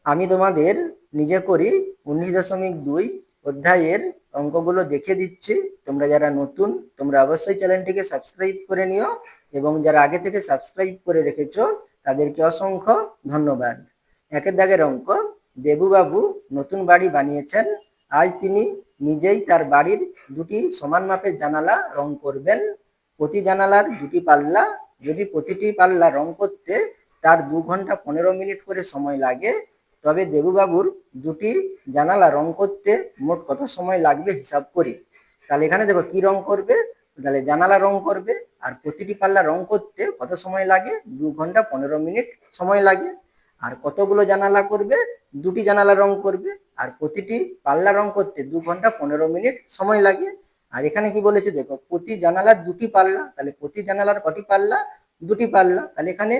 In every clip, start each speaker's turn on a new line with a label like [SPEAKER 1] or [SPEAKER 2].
[SPEAKER 1] আমি তোমাদের নিজে করি 19.2 অধ্যায়ের অঙ্কগুলো দেখে দিচ্ছি। তোমরা যারা নতুন তোমরা অবশ্যই চ্যানেলটিকে সাবস্ক্রাইব করে নিও, এবং যারা আগে থেকে সাবস্ক্রাইব করে রেখেছো তাদেরকে অসংখ্য ধন্যবাদ। একের দাগের অঙ্ক, দেবুবাবু নতুন বাড়ি বানিয়েছেন। আজ তিনি নিজেই তার বাড়ির দুটি সমান মাপের জানালা রং করবেন। প্রতি জানালার দুটি পাল্লা, যদি প্রতিটি পাল্লা রং করতে তার 2 ঘন্টা 15 মিনিট করে সময় লাগে, তবে দেবুবাবুর দুটি জানালা রং করতে মোট কত সময় লাগবে হিসাব করি। তাহলে এখানে দেখো কি রং করবে, তাহলে জানালা রং করবে, আর প্রতিটি পাল্লা রং করতে কত সময় লাগে, 2 ঘন্টা 15 মিনিট সময় লাগে। আর কতগুলো জানালা করবে, দুটি জানালা রং করবে, আর প্রতিটি পাল্লা রং করতে 2 ঘন্টা 15 মিনিট সময় লাগে। আর এখানে কি বলেছে দেখো, প্রতি জানালার দুটি পাল্লা, তাহলে প্রতি জানালার কটি পাল্লা, দুটি পাল্লা। তাহলে এখানে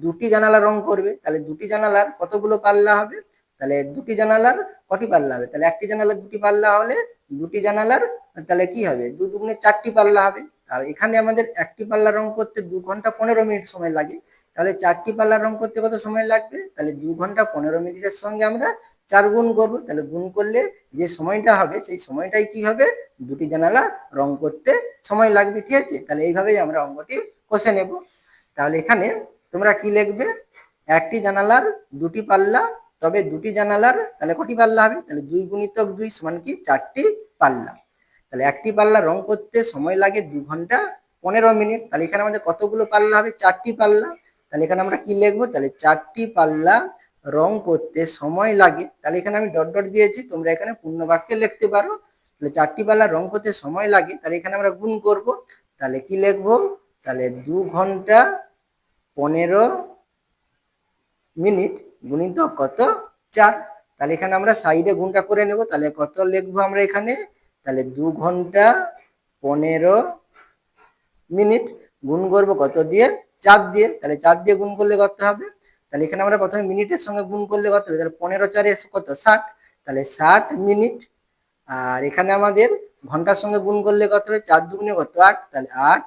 [SPEAKER 1] দুটি জানালা রং করবে, তাহলে দুটি জানালার কতগুলো পাল্লা হবে, তাহলে দুটি জানালার কটি পাল্লা হবে, তাহলে একটি জানালার দুটি পাল্লা হলে দুটি জানালার তাহলে কি হবে, 2 দুগুণে 4টি পাল্লা হবে। আর এখানে আমাদের একটি পাল্লা রং করতে 2 ঘন্টা 15 মিনিট সময় লাগে, তাহলে 4টি পাল্লা রং করতে কত সময় লাগবে, তাহলে 2 ঘন্টা 15 মিনিটের সঙ্গে আমরা 4 গুণ করব, তাহলে গুণ করলে যে সময়টা হবে সেই সময়টাই কি হবে, দুটি জানালা রং করতে সময় লাগবে। ঠিক আছে, তাহলে এইভাবেই আমরা অঙ্কটি কষে নেব। তাহলে এখানে তোমরা কি লিখবে, একটি জানালার দুটি পাল্লা, তবে দুটি জানালার তাহলে কটি পাল্লা হবে, তাহলে 2 গুণিতক 2 সমান কি 4টি পাল্লা। তাহলে একটি পাল্লা রং করতে সময় লাগে 2 ঘন্টা 15 মিনিট। তাহলে এখানে আমাদের কতগুলো পাল্লা হবে, 4টি পাল্লা। তাহলে এখানে আমরা কি লিখবো, তাহলে 4টি পাল্লা রং করতে সময় লাগে, তাহলে এখানে আমি ডট ডট দিয়েছি, তোমরা এখানে পূর্ণ বাক্যে লিখতে পারো। তাহলে 4টি পাল্লা রং করতে সময় লাগে, তাহলে এখানে আমরা গুণ করব, তাহলে কি লিখবো, তাহলে 2 ঘন্টা 15 মিনিট গুণিত কত, 4। তাহলে এখানে আমরা সাইডে গুণটা করে নেব, তাহলে কত লিখবো আমরা এখানে, তাহলে 2 ঘন্টা 15 মিনিট গুণ করবো কত দিয়ে, 4 দিয়ে। তাহলে 4 দিয়ে গুণ করলে কত হবে, তাহলে এখানে আমরা প্রথমে মিনিটের সঙ্গে গুণ করলে কত হবে, তাহলে 15 4 কত 60, তাহলে 60 মিনিট। আর এখানে আমাদের ঘন্টার সঙ্গে গুণ করলে কত হবে, 4 দুগুণে কত 8, তাহলে 8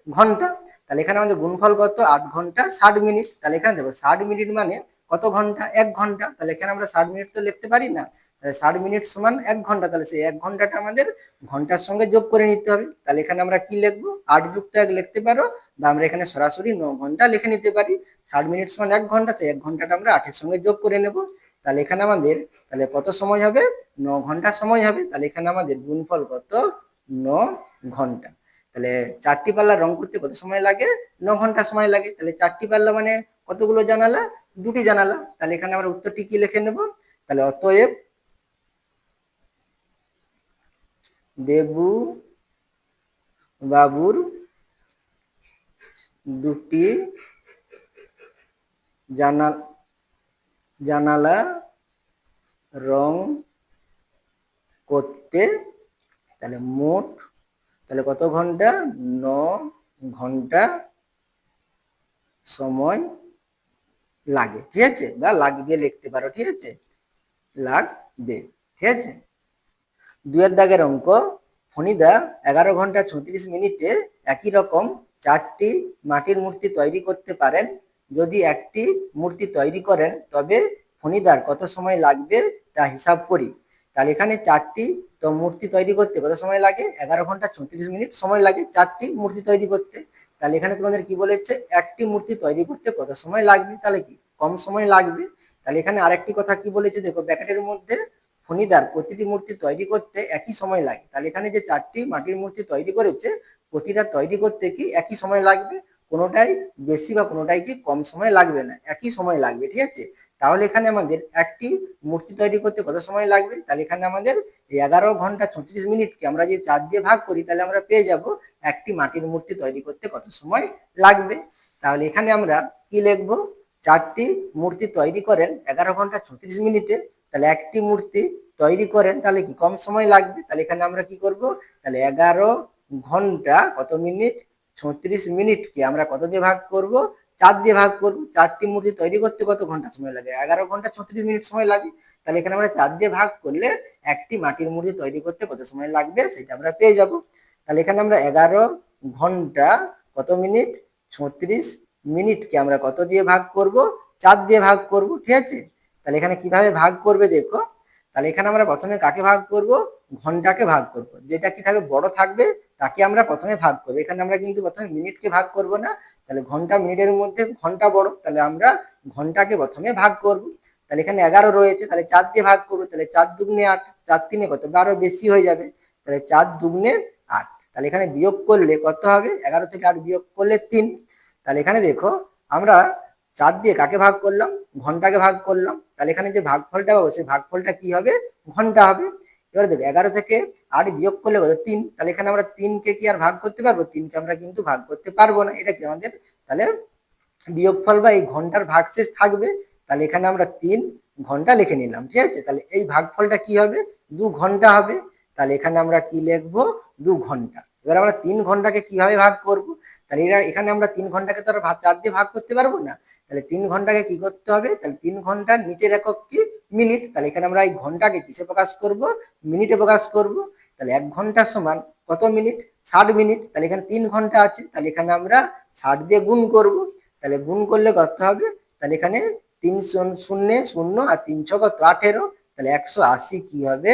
[SPEAKER 1] ঘন্টা। তাহলে এখানে আমাদের গুণফল কত, 8 ঘন্টা 60 মিনিট। তাহলে এখানে দেখো 60 মিনিট মানে কত ঘন্টা, 1 ঘন্টা। তাহলে এখানে আমরা 60 মিনিট তো লিখতে পারি না, তাহলে 60 মিনিট সমান 1 ঘন্টা, তাহলে সেই 1 ঘন্টাটা আমাদের ঘন্টার সঙ্গে যোগ করে নিতে হবে। তাহলে এখানে আমরা কি লিখবো, 8 যুক্ত 1 লিখতে পারো, বা আমরা এখানে সরাসরি 9 ঘন্টা লিখে নিতে পারি। 60 মিনিট সমান 1 ঘন্টা, সেই 1 ঘন্টাটা আমরা 8 এর সঙ্গে যোগ করে নেব। তাহলে এখানে আমাদের তাহলে কত সময় হবে, 9 ঘন্টা সময় হবে। তাহলে এখানে আমাদের গুণফল কত, 9 ঘন্টা। তাহলে 4টি পাল্লা রং করতে কত সময় লাগে, 9 ঘন্টা সময় লাগে। তাহলে 4টি পাল্লা মানে কতগুলো জানালা, দুটি জানালা। তাহলে এখানে আমরা উত্তরটি কি লিখে নেব, তাহলে অতএব দেবু বাবুর দুটি জানালা রং করতে তাহলে মোট তাহলে কত ঘন্টা, 9 ঘন্টা সময় লাগে। ঠিক আছে, বা লাগবে লিখতে পারো। ঠিক আছে, লাগবে। ঠিক আছে, 2 দাগের অঙ্ক, ফণিদা 11 ঘন্টা 36 মিনিটে একই রকম 4টি মাটির মূর্তি তৈরি করতে পারেন। যদি একটি মূর্তি তৈরি করেন তবে ফণিদার কত সময় লাগবে তা হিসাব করি। তাহলে এখানে 4টি তো মূর্তি তৈরি করতে কত সময় লাগে, 11 ঘন্টা 36 মিনিট সময় লাগে 4টি মূর্তি তৈরি করতে। তাহলে এখানে তোমাদের কি বলেছে, একটি মূর্তি তৈরি করতে কত সময় লাগবে, তাহলে কি কম সময় লাগবে। তাহলে এখানে আরেকটি কথা কি বলেছে দেখো, ব্র্যাকেটের মধ্যে ফণিদার প্রতিটি মূর্তি তৈরি করতে একই সময় লাগে। তাহলে এখানে যে 4টি মাটির মূর্তি তৈরি করেছে, প্রতিটা তৈরি করতে কি একই সময় লাগবে, কোনোটাই বেশি বা কোনোটাই কি কম সময় লাগবে না, একই সময় লাগবে। ঠিক আছে, তাহলে এখানে আমাদের একটি মূর্তি তৈরি করতে কত সময় লাগবে, তাহলে এখানে আমাদের 11 ঘন্টা 36 মিনিটকে আমরা যদি 4 দিয়ে ভাগ করি, তাহলে আমরা পেয়ে যাব একটি মাটির মূর্তি তৈরি করতে কত সময় লাগবে। তাহলে এখানে আমরা কি লিখবো, 4টি মূর্তি তৈরি করেন 11 ঘন্টা 36 মিনিটে, তাহলে একটি মূর্তি তৈরি করেন তাহলে কি কম সময় লাগবে। তাহলে এখানে আমরা কি করব, তাহলে 11 ঘন্টা কত মিনিট 36 মিনিটকে আমরা কত দিয়ে ভাগ করব, 4 দিয়ে ভাগ করব। 4টি মূর্তি তৈরি করতে কত ঘন্টা সময় লাগে, 11 ঘন্টা 36 মিনিট সময় লাগে। তাহলে এখানে আমরা 4 দিয়ে ভাগ করলে একটি মাটির মূর্তি তৈরি করতে কত সময় লাগবে সেটা আমরা পেয়ে যাব। তাহলে এখানে আমরা 11 ঘন্টা কত মিনিট 36 মিনিটকে আমরা কত দিয়ে ভাগ করব, 4 দিয়ে ভাগ করব, ঠিক আছে। তাহলে এখানে কিভাবে ভাগ করবে দেখো। তাহলে এখানে আমরা প্রথমে কাকে ভাগ করব, ঘন্টাকে ভাগ করব, যেটা কি থাকবে বড় থাকবে তাকে আমরা প্রথমে ভাগ করবো। এখানে আমরা কিন্তু প্রথমে মিনিটকে ভাগ করব না, তাহলে ঘন্টা মিনিটের মধ্যে ঘন্টা বড়, তাহলে আমরা ঘন্টাকে প্রথমে ভাগ করব। তাহলে এখানে 11 রয়েছে, তাহলে 4 দিয়ে ভাগ করবো, তাহলে 4 দুগুণে 8, 4 তিনে কত 12, বেশি হয়ে যাবে, তাহলে 4 দুগুণে 8। তাহলে এখানে বিয়োগ করলে কত হবে, 11 থেকে 8 বিয়োগ করলে 3। তাহলে এখানে দেখো আমরা 4 দিয়ে কাকে ভাগ করলাম, ঘন্টাকে ভাগ করলাম, তাহলে এখানে যে ভাগফলটা পাবো সেই ভাগফলটা কি হবে, ঘন্টা হবে। এবার দেখো 11 থেকে 8 বিয়োগ করলে কত 3, তাহলে এখানে আমরা 3 কে কি আর ভাগ করতে পারবো, 3 কে আমরা কিন্তু ভাগ করতে পারবো না, এটা কি আমাদের তাহলে বিয়োগফল বা এই ঘন্টার ভাগশেষ থাকবে। তাহলে এখানে আমরা 3 ঘন্টা লিখে নিলাম, ঠিক আছে। তাহলে এই ভাগফলটা কি হবে, 2 ঘন্টা হবে। তাহলে এখানে আমরা কি লিখবো, 2 ঘন্টা। এবার আমরা 3 ঘন্টাকে কিভাবে ভাগ করব, তাহলে এখানে আমরা 3 ঘন্টাকে তো আর 4 দিয়ে ভাগ করতে পারবো না, তাহলে 3 ঘন্টাকে কি করতে হবে, তাহলে 3 ঘন্টার নিচের একক কি, মিনিট। তাহলে এখানে আমরা এই ঘন্টাকে কিসে প্রকাশ করব, মিনিটে প্রকাশ করব। তাহলে 1 ঘন্টা সমান কত মিনিট, 60 মিনিট। তাহলে এখানে 3 ঘন্টা আছে, তাহলে এখানে আমরা 60 দিয়ে গুণ করব। তাহলে গুণ করলে কত হবে, তাহলে এখানে 3 শূন্য শূন্য আর 3 কত 18, তাহলে 180 কি হবে,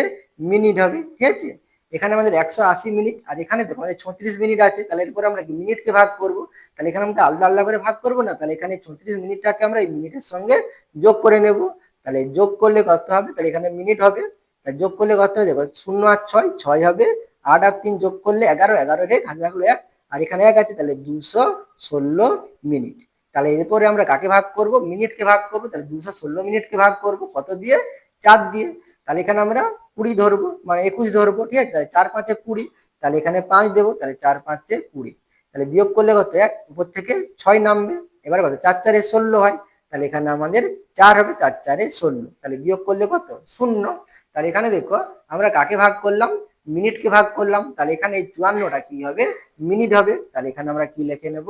[SPEAKER 1] মিনিট হবে, ঠিক আছে। এখানে আমাদের 180 মিনিট, আর এখানে দেখো আমাদের 36 মিনিট আছে, তাহলে এরপর আমরা কি মিনিটকে ভাগ করব। তাহলে এখানে আমরা আলাদা আলাদা করে ভাগ করব না, তাহলে এখানে 36 মিনিটটাকে আমরা এই মিনিটের সঙ্গে যোগ করে নেব। তাহলে যোগ করলে কত হবে, তাহলে এখানে মিনিট হবে। তাহলে যোগ করলে কত হবে দেখো, 0 আর 6 6 হবে, 8 আর 3 যোগ করলে 11, 11 রে হাতে থাকলো 1, আর এখানে 1 আছে, তাহলে 216 মিনিট। তাহলে এরপরে আমরা কাকে ভাগ করব, মিনিটকে ভাগ করব। তাহলে 216 মিনিটকে ভাগ করব কত দিয়ে, 4 দিয়ে। তাহলে এখানে আমরা 20 ধরবো, মানে 21 ধরবো, ঠিক আছে। তাহলে 4 5 20, তাহলে এখানে 5 দেবো, তাহলে 4 5 20। তাহলে বিয়োগ করলে কত, 1 উপর থেকে 6 নামবে, এবার কত 4 4 16 হয়, তাহলে এখানে আমাদের 4 হবে, 4 4 16। তাহলে বিয়োগ করলে কত, 0। তাহলে এখানে দেখো আমরা কাকে ভাগ করলাম, মিনিটকে ভাগ করলাম, তাহলে এখানে এই 54টা কি হবে, মিনিট হবে। তাহলে এখানে আমরা কি লিখে নেব,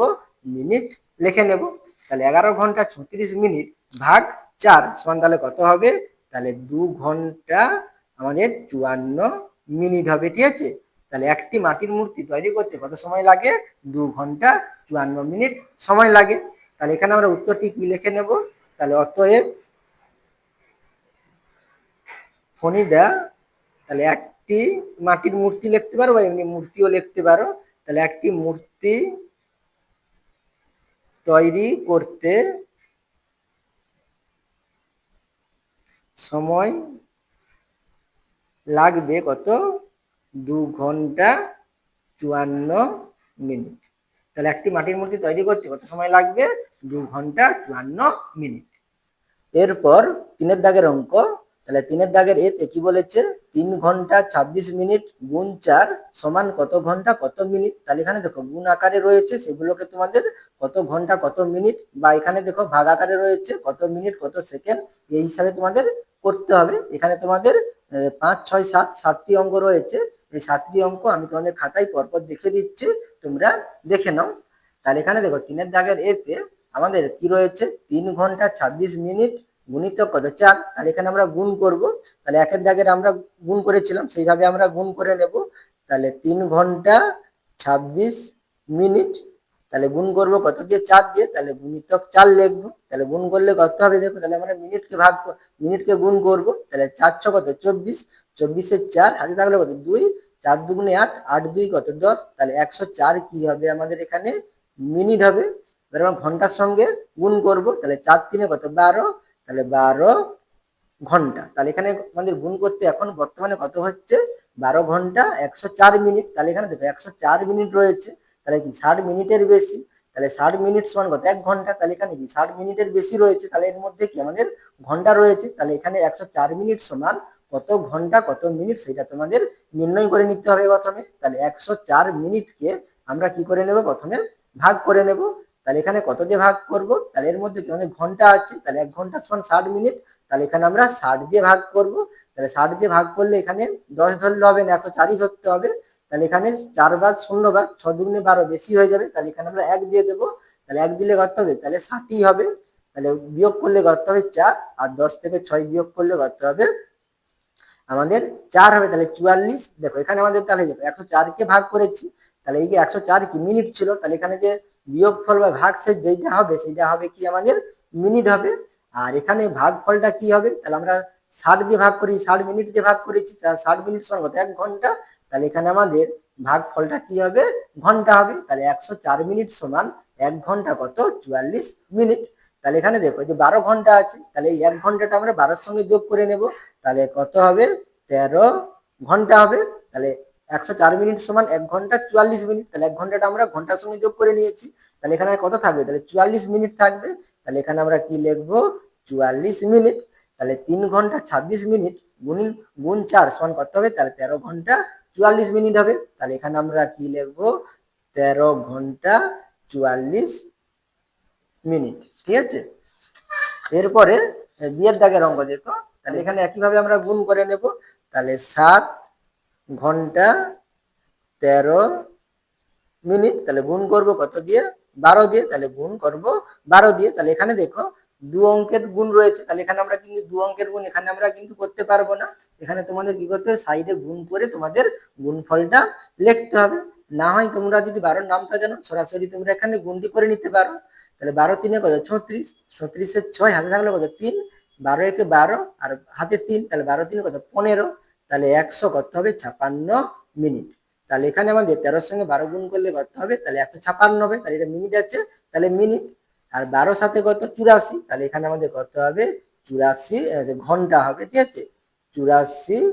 [SPEAKER 1] মিনিট লিখে নেব। তাহলে 11 ঘন্টা 36 মিনিট ভাগ 4 সমান তাহলে কত হবে, তাহলে 2 ঘন্টা আমাদের 54 মিনিট হবে, ঠিক আছে। তাহলে একটি মাটির মূর্তি তৈরি করতে কত সময় লাগে, 2 ঘন্টা 54 মিনিট সময় লাগে। তাহলে এখানে আমরা উত্তরটি কি লিখে নেব, তাহলে অতএব ফণিদা, তাহলে একটি মাটির মূর্তি লিখতে পারো বা এমনি মূর্তিও লিখতে পারো। তাহলে একটি মূর্তি তৈরি করতে সময় লাগবে কত, 2 ঘন্টা 54 মিনিট। তাহলে একটি মাটির মূর্তি তৈরি করতে কত সময় লাগবে, 2 ঘন্টা 54 মিনিট। এরপর 3 দাগের অঙ্ক। তাহলে 3 দাগের এতে কি বলেছে, 3 ঘন্টা 26 মিনিট গুণ 4 সমান কত ঘন্টা কত মিনিট। তাহলে এখানে দেখো গুণ আকারে রয়েছে, সেগুলোকে তোমাদের কত ঘন্টা কত মিনিট, বা এখানে দেখো ভাগ আকারে রয়েছে কত মিনিট কত সেকেন্ড, এই হিসাবে তোমাদের করতে হবে। এখানে তোমাদের 5 6 7 7টি অঙ্ক রয়েছে, এই 7টি অঙ্ক আমি তোমাদের খাতায় পরপর দেখে দিচ্ছি, তোমরা দেখে নাও। তাহলে এখানে দেখো 3 দাগের এতে আমাদের কি রয়েছে, 3 ঘন্টা 26 মিনিট গুণিত কত 4। তাহলে এখানে আমরা গুণ করব, তাহলে 1 দাগের আমরা গুণ করেছিলাম সেইভাবে আমরা গুণ করে নেব। তাহলে 3 ঘন্টা 26 মিনিট, তাহলে গুণ করব কত দিয়ে, 4 দিয়ে, তাহলে গুণিতক 4 লিখবো। তাহলে গুণ করলে কত হবে দেখো, তাহলে আমরা মিনিটকে গুণ করব। তাহলে 4 6 কত 24, 24 এর 4 হাতে থাকলে কত 2, 4 দুগুণে 8, 8 2 কত 10, তাহলে 104 কি হবে আমাদের এখানে, মিনিট হবে। এবার আমরা ঘন্টার সঙ্গে গুণ করব, তাহলে 4 3 কত 12, তাহলে 12 ঘন্টা। তাহলে এখানে আমাদের গুণ করতে এখন বর্তমানে কত হচ্ছে, 12 ঘন্টা 104 মিনিট। তাহলে এখানে দেখো 104 মিনিট রয়েছে, তাহলে কি 60 মিনিটের বেশি, তাহলে 60 মিনিট সমান কত 1 ঘন্টা। তাহলে এখানে কি 60 মিনিটের বেশি রয়েছে, তাহলে এর মধ্যে কি আমাদের ঘন্টা রয়েছে। তাহলে এখানে 104 মিনিট সমান কত ঘন্টা কত মিনিট সেটা তোমাদের নির্ণয় করে নিতে হবে প্রথমে। তাহলে 104 মিনিটকে আমরা কি করে নেব, প্রথমে ভাগ করে নেব। তাহলে এখানে কত দিয়ে ভাগ করব, তাহলে এর মধ্যে কি আমাদের ঘন্টা আছে, তাহলে 1 ঘন্টা সমান 60 মিনিট। তাহলে এখানে আমরা 60 দিয়ে ভাগ করব। তাহলে 60 দিয়ে ভাগ করলে এখানে 10 ধরলে হবে না, 104ই ধরতে হবে। তাহলে এখানে 4 বার 0 বার 6 দুগুণে 12 বেশি হয়ে যাবে, তাহলে এখানে আমরা 1 দিয়ে দেবো। তাহলে 1 দিলে কত হবে, তাহলে 60ই হবে। তাহলে বিয়োগ করলে কত হবে 4, আর 10 থেকে 6 বিয়োগ করলে কত হবে আমাদের 4 হবে, তাহলে 44। দেখো এখানে আমাদের তাহলে দেখো 104 কে ভাগ করেছি, তাহলে এই যে 104 কি মিনিট ছিল, তাহলে এখানে যে বিয়োগফল বা ভাগশেষ যেটা হবে সেটা হবে কি আমাদের মিনিট হবে। আর এখানে ভাগফলটা কি হবে, তাহলে আমরা 60 দিয়ে ভাগ করি, 60 মিনিট দিয়ে ভাগ করেছি, 60 মিনিট সমান কত, 1 ঘন্টা। তাহলে এখানে আমাদের ভাগফলটা কি হবে, ঘন্টা হবে। তাহলে 104 মিনিট সমান 1 ঘন্টা কত, 44 মিনিট। তাহলে এখানে দেখো যে 12 ঘন্টা আছে, তাহলে এই 1 ঘন্টাটা আমরা 12 সঙ্গে যোগ করে নেব, তাহলে কত হবে, 13 ঘন্টা হবে। তাহলে 104 মিনিট সমান 1 ঘন্টা 44 মিনিট। তাহলে 1 ঘন্টাটা আমরা ঘন্টার সঙ্গে যোগ করে নিয়েছি, তাহলে এখানে কত থাকবে, তাহলে 44 মিনিট থাকবে। তাহলে এখানে আমরা কি লিখবো, 44 মিনিট। তাহলে 3 ঘন্টা 26 মিনিট গুণ 4 সমান কত হবে, তাহলে 13 ঘন্টা 44 মিনিট হবে। তাহলে এখানে আমরা কি লিখবো, 13 ঘন্টা 44 মিনিট। ঠিক আছে, এরপরে বিয়ের দাগের অঙ্ক দেখো, তাহলে এখানে একইভাবে আমরা গুণ করে নেব। তাহলে 7 ঘন্টা 13 মিনিট, তাহলে গুণ করব কত দিয়ে, 12 দিয়ে। তাহলে গুণ করব 12 দিয়ে। তাহলে এখানে দেখো দু অঙ্কের গুণ রয়েছে, তাহলে এখানে আমরা কিন্তু দু অঙ্কের গুণ এখানে আমরা কিন্তু করতে পারবো না। এখানে তোমাদের কি করতে হবে, সাইডে গুণ করে তোমাদের গুণফলটা লিখতে হবে। না হয় তোমরা যদি 12 নামটা জানো, সরাসরি তোমরা এখানে গুণটি করে নিতে পারো। তাহলে 12 তিনে কত, 36, 36 6 হাতে থাকলে কত, 3, 12 একে 12 আর হাতে 3, তাহলে 12 তিনে কত, 15। তাহলে 100 কত হবে, 56 মিনিট। তাহলে এখানে আমাদের 13 সঙ্গে 12 গুণ করলে কত হবে, তাহলে 156 হবে। তাহলে এটা মিনিট আছে, তাহলে মিনিট। আর 12 সাথে কত, 84, তাহলে এখানে আমাদের কত হবে, 84 ঘন্টা হবে। ঠিক আছে, 84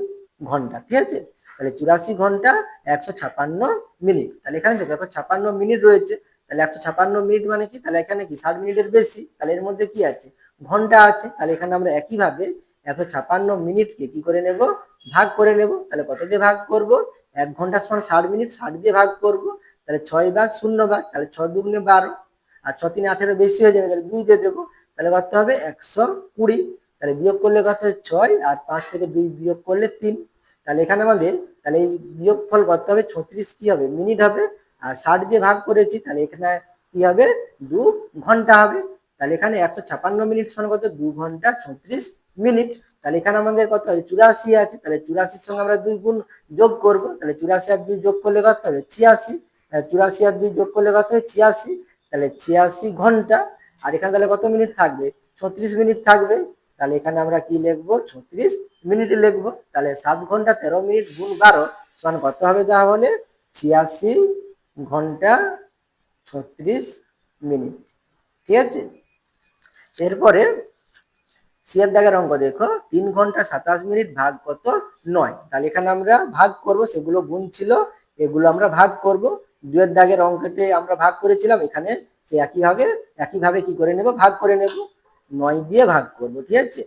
[SPEAKER 1] ঘন্টা। ঠিক আছে, তাহলে 84 ঘন্টা 156 মিনিট। তাহলে এখানে দেখো 156 মিনিট রয়েছে, তাহলে 156 মিনিট মানে কি, তাহলে এখানে কি 60 মিনিটের বেশি, তাহলে এর মধ্যে কি আছে, ঘন্টা আছে। তাহলে এখানে আমরা একইভাবে 156 মিনিটকে কি করে নেব, ভাগ করে নেব। তাহলে কত দিয়ে ভাগ করব, 1 ঘন্টা সমান 60 মিনিট, 60 দিয়ে ভাগ করব। তাহলে 6 ভাগ 0 ভাগ, তাহলে 6 দুগুণে 12 আর 6 তিনে 18 বেশি হয়ে যাবে, তাহলে 2 দিয়ে দেবো। তাহলে কত হবে, 120। তাহলে বিয়োগ করলে কত হয়, 6 আর 5 থেকে 2 বিয়োগ করলে 3। তাহলে এখানে আমাদের তাহলে এই বিয়োগ ফল কত হবে, 36 কি হবে, মিনিট হবে। আর 60 দিয়ে ভাগ করেছি, তাহলে এখানে কি হবে, 2 ঘন্টা হবে। তাহলে এখানে 156 মিনিট সমান কত, 2 ঘন্টা 36 মিনিট। তাহলে এখানে আমাদের কত আছে, 84 আছে। তাহলে 84 সঙ্গে আমরা 2 গুণ যোগ করব, তাহলে 84 আর 2 যোগ করলে কত হবে, 86। 84 আর 2 যোগ করলে কত হবে, 86। তাহলে 86 ঘন্টা। আর এখানে তাহলে কত মিনিট থাকবে, 36 মিনিট থাকবে। তাহলে এখানে আমরা কি লিখবো, 36 মিনিট লিখবো। তাহলে 7 ঘন্টা 13 মিনিট গুণ 12 সমান কত হবে, তাহলে 86 ঘন্টা 36 মিনিট। ঠিক আছে, এরপরে সিয়ার দাগের অঙ্ক দেখো, 3 ঘন্টা 27 মিনিট ভাগ কত, 9। তাহলে এখানে আমরা ভাগ করব, সেগুলো গুণ ছিল, এগুলো আমরা ভাগ করব। 2 এর দাগের অঙ্কতে আমরা ভাগ করেছিলাম, এখানে সে একইভাবে কি করে নেব, ভাগ করে নেব, 9 দিয়ে ভাগ করব। ঠিক আছে,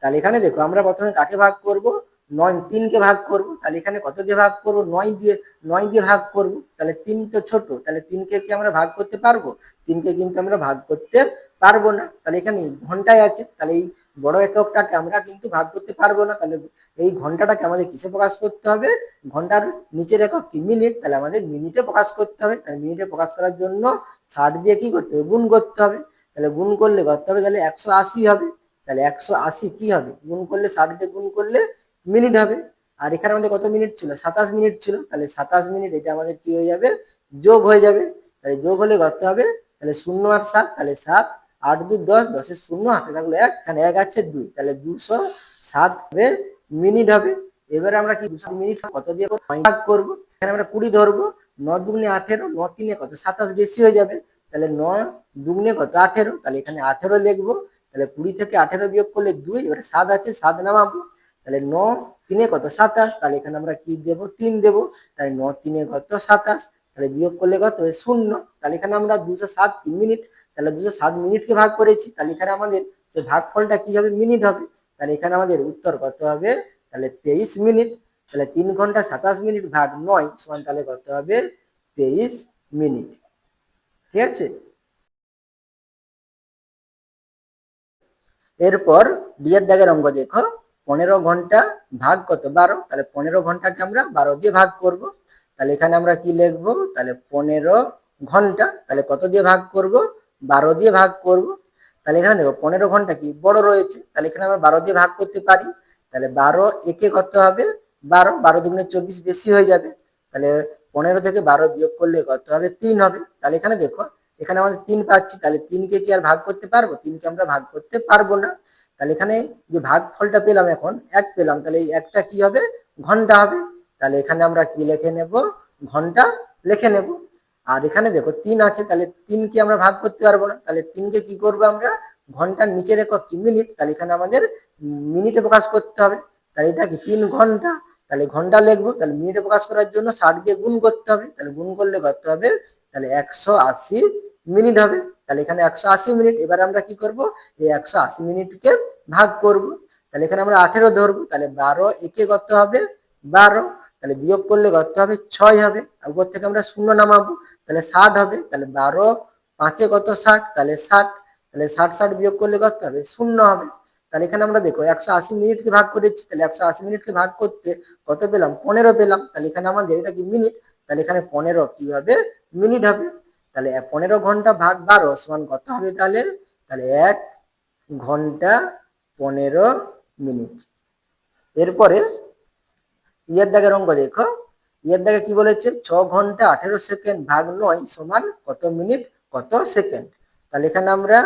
[SPEAKER 1] তাহলে এখানে দেখো আমরা প্রথমে কাকে ভাগ করব, 9 3 কে ভাগ করব। তাহলে এখানে কত দিয়ে ভাগ করব, 9 দিয়ে, 9 দিয়ে ভাগ করব। তাহলে 3 তো ছোট, তাহলে 3 কে কি আমরা ভাগ করতে পারবো, 3 কে কিন্তু আমরা ভাগ করতে পারবো না। তাহলে এখানে ঘন্টায় আছে, তাহলে এই বড় এককটাকে আমরা কিন্তু ভাগ করতে পারবো না। তাহলে এই ঘন্টাটাকে আমাদের কিসে প্রকাশ করতে হবে, ঘন্টার নিচের একক কি, মিনিট। তাহলে আমাদের মিনিটে প্রকাশ করতে হবে। তাহলে মিনিটে প্রকাশ করার জন্য 60 দিয়ে কি করতে হবে, গুণ করতে হবে। তাহলে গুণ করলে করতে হবে, তাহলে 180 হবে। তাহলে 180 কি হবে, গুণ করলে 60 দিয়ে গুণ করলে মিনিট হবে। আর এখানে আমাদের কত মিনিট ছিল, 27 মিনিট ছিল। তাহলে 27 মিনিট এটা আমাদের কি হয়ে যাবে, যোগ হয়ে যাবে। তাহলে যোগ হলে করতে হবে, তাহলে 0 আর 7, তাহলে 7, 8 2 10, 10 0 হাতে থাকলো 1, এখানে 1 আছে 2, তাহলে 207 হবে মিনিট হবে। এবারে আমরা কি 200 মিনিট কত দিয়ে ভাগ করব, এখানে আমরা 20 ধরবো। 9 দুগুণে 18, 9 তিনে কত, 27 বেশি হয়ে যাবে। তাহলে 9 দুগুণে কত, 18, তাহলে এখানে 18 লিখবো। তাহলে 20 থেকে 18 বিয়োগ করলে 2, এবারে 7 আছে 7 নামাবো। তাহলে 9 তিনে কত, 27, তাহলে এখানে আমরা কি দেব, 3 দেব। তাহলে 9 তিনে কত, 27, তাহলে বিয়োগ করলে কত, 0। তাহলে এখানে আমরা 207 মিনিট, তাহলে 207 মিনিটকে ভাগ করেছি। তাহলে এখানে আমাদের যে ভাগফলটা কি হবে, মিনিট হবে। তাহলে এখানে আমাদের উত্তর কত হবে, তাহলে 23 মিনিট। তাহলে 3 ঘন্টা 27 মিনিট ভাগ 9 সমান তাহলে কত হবে, 23 মিনিট। ঠিক আছে, এরপর বিয়ের দাগের অঙ্ক দেখো, 15 ঘন্টা ভাগ কত, 12। তাহলে 15 ঘন্টাকে আমরা 12 দিয়ে ভাগ করব। তাহলে এখানে আমরা কি লিখবো, তাহলে 15 ঘন্টা, তাহলে কত দিয়ে ভাগ করব, 12 দিয়ে ভাগ করব। তাহলে এখানে দেখো 15 ঘন্টা কি বড় রয়েছে, তাহলে এখানে আমরা 12 দিয়ে ভাগ করতে পারি। তাহলে 12 একে কত হবে, 12, 12 দুগুণে 24 বেশি হয়ে যাবে। তাহলে 15 থেকে 12 বিয়োগ করলে কত হবে, 3 হবে। তাহলে এখানে দেখো এখানে আমাদের 3 পাচ্ছি, তাহলে 3কে কি আর ভাগ করতে পারবো? 3কে আমরা ভাগ করতে পারবো না। তাহলে এখানে যে ভাগফলটা পেলাম এখন 1 পেলাম, তাহলে এই 1টা কি হবে? ঘন্টা হবে। তাহলে এখানে আমরা কি লিখে নেব? ঘন্টা লিখে নেব। আর এখানে দেখো 3 আছে, তাহলে 3কে আমরা ভাগ করতে পারবো না, তাহলে 3কে কি করবো আমরা? ঘন্টার নিচের একক কি? মিনিট, তাহলে এখানে আমাদের মিনিটে প্রকাশ করতে হবে। তাহলে এটা কি 3 ঘন্টা, তাহলে ঘন্টা লিখবো। তাহলে মিনিটে প্রকাশ করার জন্য 60 দিয়ে গুণ করতে হবে, তাহলে গুণ করলে কত হবে? তাহলে 180 মিনিট হবে। তাহলে এখানে 180 মিনিট। এবার আমরা কি করব? এই 180 মিনিটকে ভাগ করব। তাহলে এখানে আমরা 18 ধরবো, তাহলে 12 একে কত হবে? 12। তাহলে বিয়োগ করলে কত হবে? 6 হবে। উপর থেকে আমরা শূন্য নামাবো, তাহলে 60 হবে। তাহলে 12 5 কত? 60, তাহলে 60। তাহলে 60 বিয়োগ করলে কত হবে? শূন্য হবে। তাহলে এখানে আমরা দেখো 180 মিনিটকে ভাগ করেছি, তাহলে 180 মিনিটকে ভাগ করতে কত পেলাম? 15 পেলাম। তাহলে এখানে আমাদের এটা কি? মিনিট। তাহলে এখানে 15 কি হবে? মিনিট হবে। তাহলে 15 ঘন্টা ভাগ 12 সমান কত হবে তাহলে? তাহলে 1 ঘন্টা 15 মিনিট। এরপরে ইয়ের দাগের অঙ্ক দেখো। ইয়ের দাগে কি বলেছে? 6 ঘন্টা 18 সেকেন্ড ভাগ 9 সমান কত মিনিট কত সেকেন্ড? তাহলে এখানে আমরা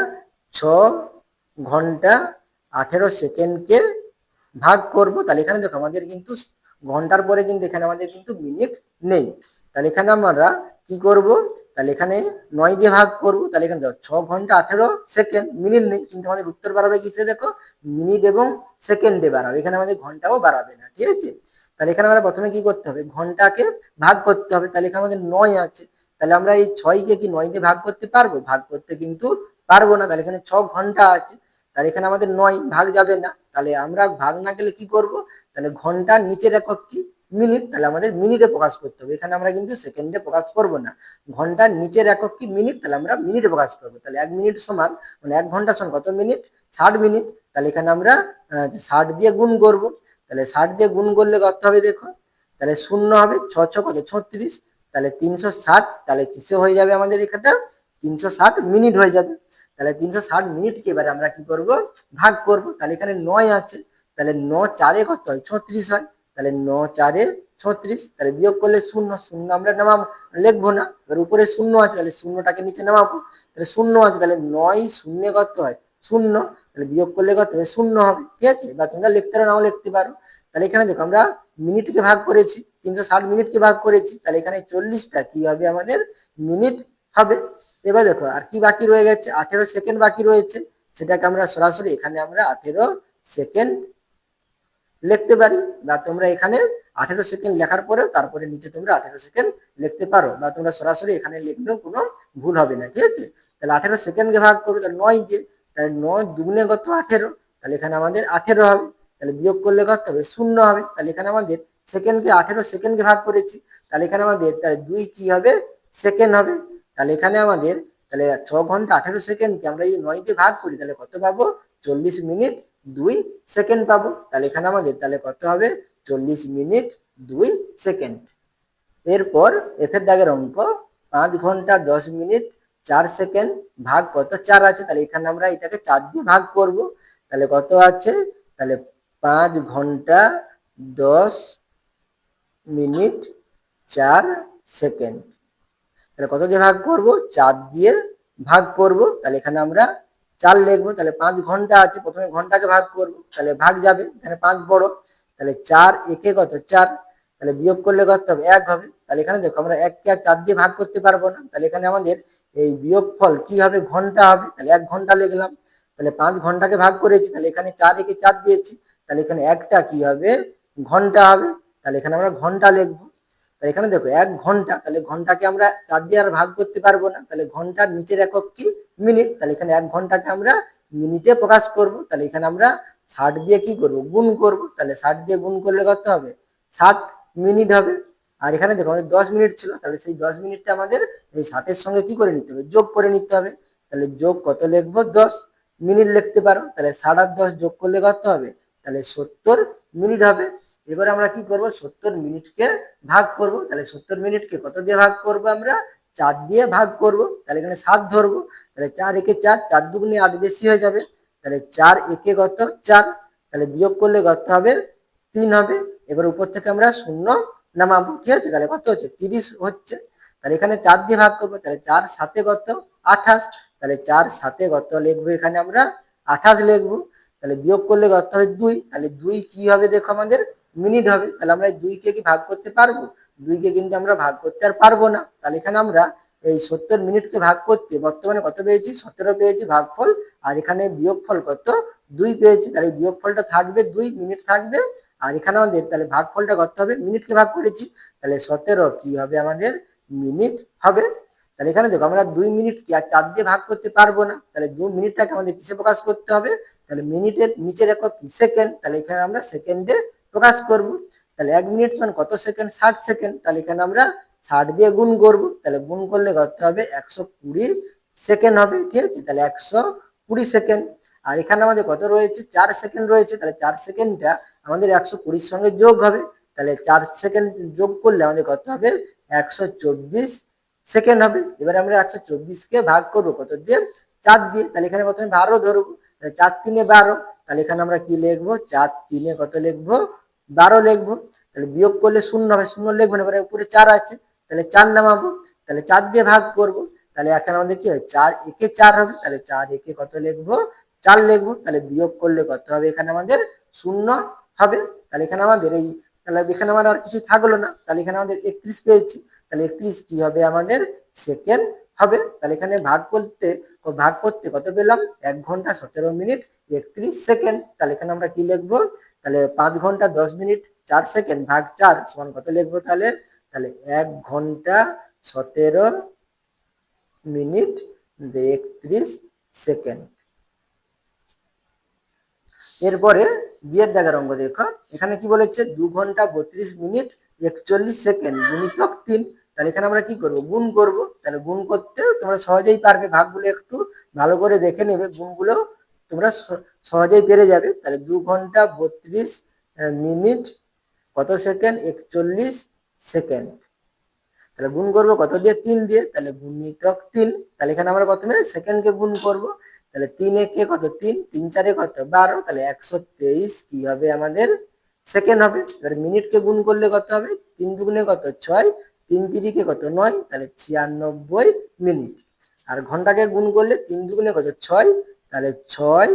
[SPEAKER 1] 6 ঘন্টা 18 সেকেন্ডকে ভাগ করব। তাহলে এখানে দেখো আমাদের কিন্তু ঘন্টার পরে কিন্তু এখানে আমাদের কিন্তু মিনিট নেই। তাহলে এখানে আমরা কি করব? তাহলে এখানে 9 দিয়ে ভাগ করব। তাহলে এখানে দেখো 6 ঘন্টা 18 সেকেন্ড, মিনিট নেই, কিন্তু আমাদের উত্তর বাড়াবে কিসে? দেখো মিনিট এবং সেকেন্ডে বাড়াবে, এখানে আমাদের ঘন্টাও বাড়াবে না, ঠিক আছে? তাহলে এখানে আমরা প্রথমে কি করতে হবে? ঘন্টাকে ভাগ করতে হবে। তাহলে এখানে আমাদের 9 আছে, তাহলে আমরা এই 6কে কি 9 দিয়ে ভাগ করতে পারবো? ভাগ করতে কিন্তু পারবো না। তাহলে এখানে 6 ঘন্টা আছে, তাহলে এখানে আমাদের 9 ভাগ যাবে না। তাহলে আমরা ভাগ না গেলে কি করব? তাহলে ঘন্টার নিচের একক কি? মিনিট, তাহলে আমাদের মিনিটে প্রকাশ করতে হবে, এখানে আমরা কিন্তু সেকেন্ডে প্রকাশ করব না। ঘন্টার নিচের একক কি? মিনিট, তাহলে আমরা মিনিটে প্রকাশ করব। তাহলে 1 মিনিট সমান মানে 1 ঘন্টা সমান কত মিনিট? 60 মিনিট। তাহলে এখানে আমরা 60 দিয়ে গুণ করব। তাহলে 60 দিয়ে গুণ করলে কত হবে দেখো? তাহলে শূন্য হবে, 6 6 কত? 36, তাহলে 360, তাহলে কিসে হয়ে যাবে আমাদের? এখানটা 360 মিনিট হয়ে যাবে। তাহলে 360 মিনিটকে এবারে আমরা কি করব? ভাগ করব। তাহলে এখানে 9 আছে, তাহলে 9 4 কত হয়? 36 হয়। তাহলে 9 4 36, তাহলে বিয়োগ করলে শূন্য, শূন্য আমরা নামাবো, লিখবো না। এবার উপরে শূন্য আছে, তাহলে শূন্যটাকে নিচে নামাবো, তাহলে শূন্য আছে, তাহলে 9 শূন্য কত হয়? শূন্য। তাহলে বিয়োগ করলে কত হবে? শূন্য হবে, ঠিক আছে? বা তোমরা লিখতে পারো, নাও লিখতে পারো। তাহলে এখানে দেখো আমরা মিনিটকে ভাগ করেছি, 360 মিনিটকে ভাগ করেছি, তাহলে এখানে 40টা কি হবে আমাদের? মিনিট হবে। এবার দেখো আর কি বাকি রয়ে গেছে? 18 সেকেন্ড বাকি রয়েছে, সেটাকে আমরা সরাসরি এখানে আমরা 18 সেকেন্ড লিখতে পারি, বা তোমরা এখানে 18 সেকেন্ড লেখার পরে তারপরে নিচে তোমরা 18 সেকেন্ড লিখতে পারো, বা তোমরা সরাসরি এখানে লিখলেও কোনো ভুল হবে না, ঠিক আছে? তাহলে 18 সেকেন্ডকে ভাগ করবো, তাহলে 9 দিয়ে, তাহলে 9 দুগুণে কত? 18, তাহলে এখানে আমাদের 18 হবে। তাহলে বিয়োগ করলে কত হবে? শূন্য হবে। তাহলে এখানে আমাদের সেকেন্ডকে 18 সেকেন্ডকে ভাগ করেছি, তাহলে এখানে আমাদের তাহলে 2 কি হবে? সেকেন্ড হবে। তাহলে এখানে আমাদের তাহলে 6 ঘন্টা 18 সেকেন্ডকে আমরা এই 9 দিয়ে ভাগ করি, তাহলে কত পাবো? 40 মিনিট 2 সেকেন্ড পাবো। তাহলে এখানে আমাদের তাহলে কত হবে? 40 মিনিট 2 সেকেন্ড। এরপর এফের দাগের অঙ্ক, 5 ঘন্টা 10 মিনিট 4 সেকেন্ড ভাগ কত? 4 আছে, তাহলে এখানে আমরা এটাকে 4 দিয়ে ভাগ করব। তাহলে কত আছে? তাহলে 5 ঘন্টা 10 মিনিট 4 সেকেন্ড, তাহলে কত দিয়ে ভাগ করব? 4 দিয়ে ভাগ করব। তাহলে এখানে আমরা 4 লিখবো। তাহলে 5 ঘন্টা আছে, প্রথমে ঘন্টাকে ভাগ করব, তাহলে ভাগ যাবে, এখানে 5 বড়, তাহলে 4 একে কত? 4, তাহলে বিয়োগ করলে কত হবে? 1 হবে। তাহলে এখানে দেখো আমরা 1 কে আর 4 দিয়ে ভাগ করতে পারবো না, তাহলে এখানে আমাদের এই বিয়োগফল কি হবে? ঘন্টা হবে। তাহলে 1 ঘন্টা লিখলাম। তাহলে 5 ঘন্টাকে ভাগ করেছি, তাহলে এখানে 4 একে 4 দিয়েছি, তাহলে এখানে একটা কি হবে? ঘন্টা হবে। তাহলে এখানে আমরা ঘন্টা লিখবো। তাহলে এখানে দেখো 1 ঘন্টা, তাহলে ঘন্টাকে আমরা 4 দিয়ে আর ভাগ করতে পারবো না, তাহলে ঘন্টার নিচের একক কি? মিনিট, তাহলে এখানে 1 ঘন্টাকে আমরা মিনিটে প্রকাশ করব। তাহলে এখানে আমরা 60 দিয়ে কি করব? গুণ করব। তাহলে 60 দিয়ে গুণ করলে কত হবে? 60 মিনিট হবে। আর এখানে দেখো আমাদের 10 মিনিট ছিল, তাহলে সেই 10 মিনিটটা আমাদের এই 60 এর সঙ্গে কি করে নিতে হবে? যোগ করে নিতে হবে। তাহলে যোগ কত লিখবো? 10 মিনিট লিখতে পারো। তাহলে 60 আর 10 যোগ করলে কত হবে? তাহলে 70 মিনিট হবে। এবার আমরা কি করব? 70 মিনিটকে ভাগ করব। তাহলে 70 মিনিটকে কত দিয়ে ভাগ করব? আমরা 4 দিয়ে ভাগ করব। তাহলে এখানে 7 ধরবো, তাহলে 4 একে 4, 4 দুগুণে 8 বেশি হয়ে যাবে, তাহলে 4 একে কত? 4, তাহলে বিয়োগ করলে কত হবে? 3 হবে। এবার উপর থেকে আমরা শূন্য নামাবো, ঠিক আছে? তাহলে কত হচ্ছে? 30 হচ্ছে। তাহলে এখানে 4 দিয়ে ভাগ করবো, তাহলে 4 7 কত? 28। তাহলে 4 7 কত লিখবো এখানে আমরা 28 লিখবো। তাহলে বিয়োগ করলে কত হবে 2, তাহলে 2 কি হবে দেখো আমাদের মিনিট হবে। তাহলে আমরা 2 কে কি ভাগ করতে পারবো? 2 কে কিন্তু আমরা ভাগ করতে আর পারবো না। তাহলে এখানে আমরা এই 70 মিনিটকে ভাগ করতে বর্তমানে কত পেয়েছি 17 পেয়েছি ভাগফল, আর এখানে বিয়োগফল কত 2 পেয়েছি। তাহলে বিয়োগফলটা থাকবে 2, মিনিট থাকবে। আর এখানে আমাদের তাহলে ভাগফলটা কত হবে মিনিটকে ভাগ করেছি, তাহলে 17 কি হবে আমাদের মিনিট হবে। তাহলে এখানে দেখো আমরা 2 মিনিট কি আর 4 দিয়ে ভাগ করতে পারবো না, তাহলে 2 মিনিটটাকে আমাদের কিসে প্রকাশ করতে হবে? তাহলে মিনিটের নিচের একক কি সেকেন্ড, তাহলে এখানে আমরা সেকেন্ডে প্রকাশ করব। তাহলে 1 মিনিট সমান কত সেকেন্ড 60 সেকেন্ড, তাহলে এখানে আমরা 60 দিয়ে গুণ করব। তাহলে গুণ করলে কত হবে 120 সেকেন্ড হবে, ঠিক আছে। তাহলে 120 সেকেন্ড। আর এখানে আমাদের কত রয়েছে 4 সেকেন্ড রয়েছে, তাহলে 4 সেকেন্ডটা আমাদের 120 সঙ্গে যোগ হবে। তাহলে 4 সেকেন্ড যোগ করলে আমাদের কত হবে 124 সেকেন্ড হবে। এবারে আমরা 124 কে ভাগ করবো কত দিয়ে 4 দিয়ে, তাহলে এখানে প্রথমে 12 ধরবো, 4 3 12, তাহলে এখানে আমরা কি লিখবো 4 3 কত লিখবো 12 লিখবো। তাহলে বিয়োগ করলে শূন্য হবে, শূন্য লিখবো না, এবারে উপরে 4 আছে তাহলে 4 নামাবো, তাহলে 4 দিয়ে ভাগ করবো। তাহলে এখানে আমাদের কি হয় 4 একে 4 হবে, তাহলে 4 একে কত লিখবো 4 লিখবো। তাহলে বিয়োগ করলে কত হবে এখানে আমাদের শূন্য হবে। তাহলে এখানে আমাদের এই তাহলে এখানে আমার আর কিছু থাকলো না, তাহলে এখানে আমাদের 31 পেয়েছি। তাহলে 31 কি হবে আমাদের সেকেন্ড হবে। তাহলে এখানে ভাগ করতে কত পেলাম 1 ঘন্টা 17 মিনিট 31 সেকেন্ড। তাহলে এখানে আমরা কি লিখবো তাহলে 5 ঘন্টা 10 মিনিট 4 সেকেন্ড ভাগ 4 সমান কত লিখবো তাহলে তাহলে 1 ঘন্টা 17 মিনিট 31 সেকেন্ড। এরপরে দুইয়ের দাগের অঙ্ক দেখো, এখানে কি বলেছে 2 ঘন্টা 32 মিনিট 41 সেকেন্ড গুণিতক 3। তাহলে এখানে আমরা কি করব গুণ করব। তাহলে গুণ করতে তোমরা সহজেই পারবে, ভাগগুলো একটু ভালো করে দেখে নেবে, গুণগুলো তোমরা সহজেই পেরে যাবে। তাহলে 2 ঘন্টা 32 মিনিট কত সেকেন্ড 41 সেকেন্ড। তাহলে গুণ করবো কত দিয়ে 3 দিয়ে, তাহলে গুণিতক 3। তাহলে এখানে আমরা প্রথমে সেকেন্ডকে গুণ করব। তাহলে 3 একে কত 3, 3 4 কত 12, তাহলে 123 কি হবে আমাদের সেকেন্ড হবে। এবার মিনিটকে গুণ করলে কত হবে 3 দুগুণে কত 6, 3 তিরিকে কত 9, তাহলে 96 মিনিট। আর ঘন্টাকে গুণ করলে 3 দুগুণে কত 6, তাহলে 6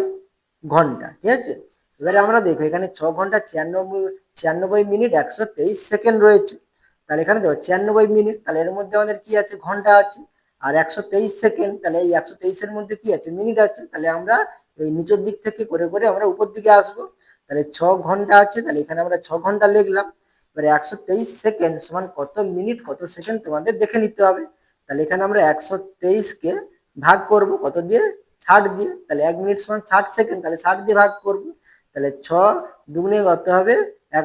[SPEAKER 1] ঘন্টা, ঠিক আছে। এবারে আমরা দেখো এখানে 6 ঘন্টা 96 মিনিট 123 সেকেন্ড রয়েছে। তাহলে এখানে দেখো 96 মিনিট, তাহলে এর মধ্যে আমাদের কি আছে ঘন্টা আছে, আর 123 সেকেন্ড, তাহলে এই 123 এর মধ্যে কি আছে মিনিট আছে। তাহলে আমরা এই নিচের দিক থেকে করে করে আমরা উপর দিকে আসবো। তাহলে 6 ঘন্টা আছে, তাহলে এখানে আমরা 6 ঘন্টা লিখলাম। এবারে 123 সেকেন্ড সমান কত মিনিট কত সেকেন্ড তোমাদের দেখে নিতে হবে। তাহলে এখানে আমরা 123 কে ভাগ করব কত দিয়ে 60 দিয়ে, তাহলে 1 মিনিট সমান 60 সেকেন্ড, তাহলে 60 দিয়ে ভাগ করব। তাহলে 6 দুগুণে কত হবে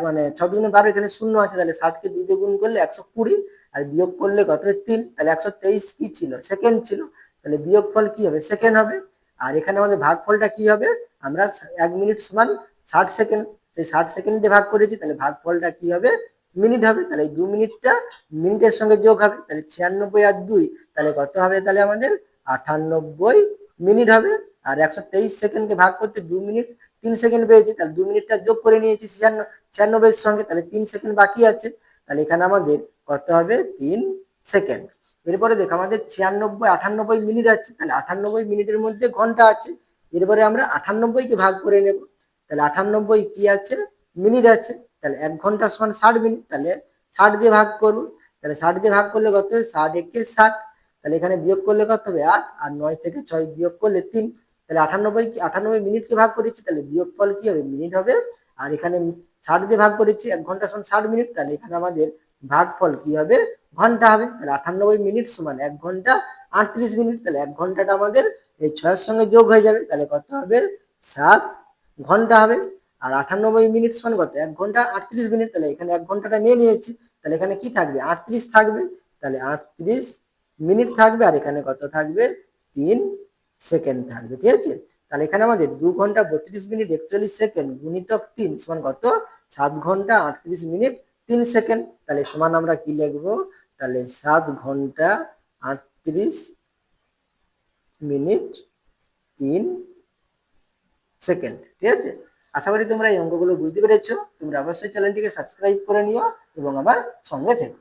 [SPEAKER 1] মানে 6 দুগুণে 12, এখানে শূন্য আছে, তাহলে 60 কে 2 দিয়ে গুণ করলে 120, আর বিয়োগ করলে কত হবে 3, তাহলে 123 কি ছিল সেকেন্ড ছিল, তাহলে বিয়োগফল কি হবে সেকেন্ড হবে। আর এখানে আমাদের ভাগফলটা কি হবে আমরা 1 মিনিট সমান 60 সেকেন্ড, সেই 60 সেকেন্ড দিয়ে ভাগ করেছি, তাহলে ভাগফলটা কি হবে মিনিট হবে। তাহলে এই 2 মিনিটটা মিনিটের সঙ্গে যোগ হবে, তাহলে 96 আর 2 তাহলে কত হবে তাহলে আমাদের 98 মিনিট হবে। আর 123 সেকেন্ডকে ভাগ করতে 2 মিনিট 3 সেকেন্ড পেয়েছি, তাহলে 2 মিনিটটা যোগ করে নিয়েছি 96 এর সঙ্গে, তাহলে 3 সেকেন্ড বাকি আছে, তাহলে এখানে আমাদের কত হবে 3 সেকেন্ড। এরপরে দেখো আমাদের 96 98 মিনিট আছে, তাহলে 98 মিনিটের মধ্যে ঘন্টা আছে। এরপরে আমরা 98 কে ভাগ করে নেব, তাহলে 98 কি আছে মিনিট আছে, তাহলে 1 ঘন্টা সমান 60 মিনিট, তাহলে 60 দিয়ে ভাগ করব। তাহলে 60 দিয়ে ভাগ করলে কত হবে 60 একে 60, তাহলে এখানে বিয়োগ করলে কত হবে 8, আর 9 থেকে 6 বিয়োগ করলে 3, তাহলে 98 মিনিটকে ভাগ করেছি, তাহলে বিয়োগফল কি হবে মিনিট হবে। আর এখানে 60 দিয়ে ভাগ করেছি 1 ঘন্টা সমান 60 মিনিট, তাহলে এখানে আমাদের ভাগফল কি হবে ঘন্টা হবে। তাহলে 98 মিনিট সমান 1 ঘন্টা 38 মিনিট, তাহলে 1 ঘন্টাটা আমাদের এই 6 এর সঙ্গে যোগ হয়ে যাবে, তাহলে কত হবে 7 ঘন্টা হবে। আর 98 মিনিট সমান কত 1 ঘন্টা 38 মিনিট, তাহলে এখানে 1 ঘন্টাটা নিয়ে নিয়েছি, তাহলে এখানে কি থাকবে 38 থাকবে, তাহলে 38 মিনিট থাকবে, আর এখানে কত থাকবে 3 সেকেন্ড থাকবে, ঠিক আছে। তাহলে এখানে আমাদের 2 ঘন্টা 32 মিনিট 41 সেকেন্ড গুণিতক 3 সমান কত 7 ঘন্টা 38 মিনিট 3 সেকেন্ড। তাহলে সমান আমরা কি লিখবো তাহলে 7 ঘন্টা 38 মিনিট 3 সেকেন্ড, ঠিক আছে। আশা করি তোমরা এই অঙ্কগুলো বুঝতে পেরেছো। তোমরা অবশ্যই চ্যানেলটিকে সাবস্ক্রাইব করে নিও এবং আমার সঙ্গে থেকো।